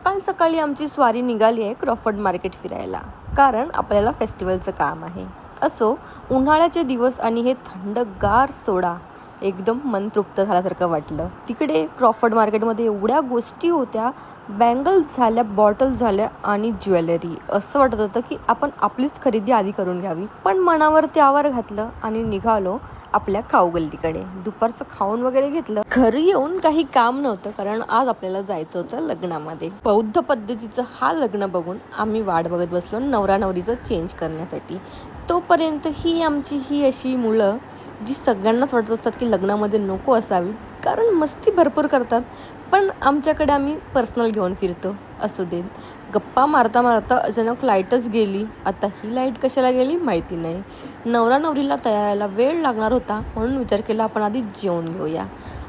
सकाळ सकाळी आमची स्वारी निघाली आहे क्रॉफर्ड मार्केट फिरायला, कारण आपल्याला फेस्टिवलचं काम आहे. असो, उन्हाळ्याचे दिवस आणि हे थंडगार सोडा एकदम मन तृप्त झाल्यासारखं वाटलं. तिकडे क्रॉफर्ड मार्केटमध्ये एवढ्या गोष्टी होत्या, बँगल्स झाल्या, बॉटल झाल्या आणि ज्वेलरी. असं वाटत होतं की आपण आपलीच खरेदी आधी करून घ्यावी. पण मनावर त्यावर घातलं आणि निघालो आपल्या खाऊगल्लीकडे. दुपारचं खाऊन वगैरे घेतलं. घरी येऊन काही काम नव्हतं, कारण आज आपल्याला जायचं होतं लग्नामध्ये. बौद्ध पद्धतीचं हा लग्न बघून आम्ही वाट बघत बसलो नवरा नवरीचं चेंज करण्यासाठी. तोपर्यंत ही अशी मुलं जी सगळ्यांनाच वाटत असतात की लग्नामध्ये नको असावी, कारण मस्ती भरपूर करतात. पण आमच्याकडे आम्ही पर्सनल घेऊन फिरतो. असू देत. गप्पा मारता मारता अचानक लाईटच गेली. आता ही लाईट कशाला गेली माहिती नाही. नवरा नवरीला तयारायला वेळ लागणार होता, म्हणून विचार केला आपण आधी जेवून घेऊया.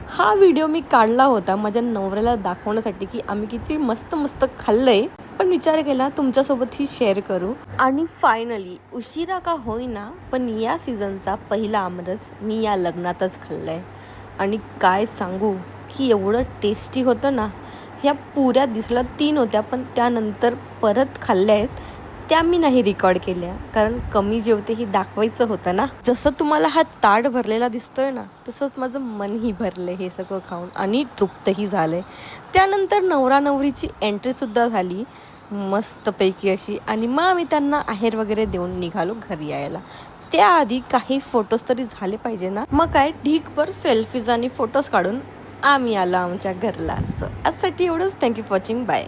हा व्हिडिओ मी काढला होता माझ्या नवऱ्याला दाखवण्यासाठी की आम्ही किती मस्त मस्त खाल्लंय, पण विचार केला तुमच्यासोबत ही शेअर करू. आणि फायनली उशिरा का होईना, पण या सीझनचा पहिला आमरस मी या लग्नातच खाल्लाय. आणि काय सांगू की एवढं टेस्टी होतं ना. ह्या पुऱ्या दिसल्या 3 होत्या, पण त्यानंतर परत खाल्ल्या आहेत. त्या मी नाही रेकॉर्ड केल्या, कारण कमी जेवते ही दाखवायचं होतं ना. जसं तुम्हाला हा ताट भरलेला दिसतोय ना, तसंच माझं मनही भरलं हे सगळं खाऊन आणि तृप्तही झालंय. त्यानंतर नवरा नवरीची एंट्रीसुद्धा झाली मस्तपैकी अशी, आणि मग आम्ही त्यांना आहेर वगैरे देऊन निघालो घरी यायला. त्याआधी काही फोटोज तरी झाले पाहिजे ना. मग काय ढीकभर सेल्फीज आणि फोटोज काढून आम्ही आलो आमच्या घरला. असं आजसाठी एवढंच. Thank you for watching. बाय.